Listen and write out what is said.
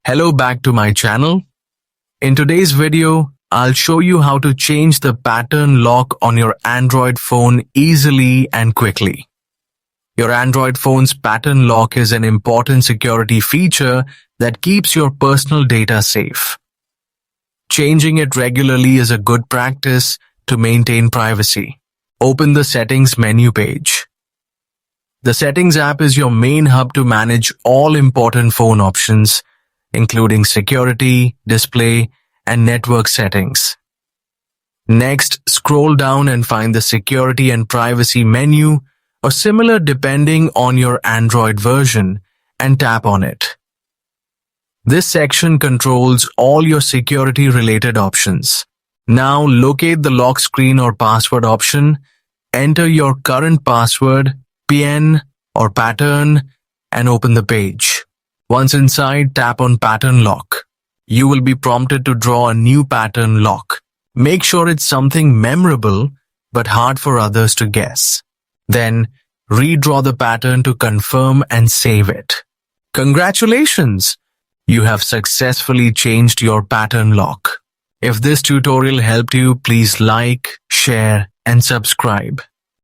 Hello back to my channel. In today's video, I'll show you how to change the pattern lock on your Android phone easily and quickly. Your Android phone's pattern lock is an important security feature that keeps your personal data safe. Changing it regularly is a good practice to maintain privacy. Open the Settings menu page. The Settings app is your main hub to manage all important phone options, including security, display, and network settings. Next, scroll down and find the Security and Privacy menu, or similar depending on your Android version, and tap on it. This section controls all your security-related options. Now, locate the lock screen or password option, enter your current password, PIN, or pattern, and open the page. Once inside, tap on Pattern Lock. You will be prompted to draw a new pattern lock. Make sure it's something memorable but hard for others to guess. Then, redraw the pattern to confirm and save it. Congratulations! You have successfully changed your pattern lock. If this tutorial helped you, please like, share, and subscribe.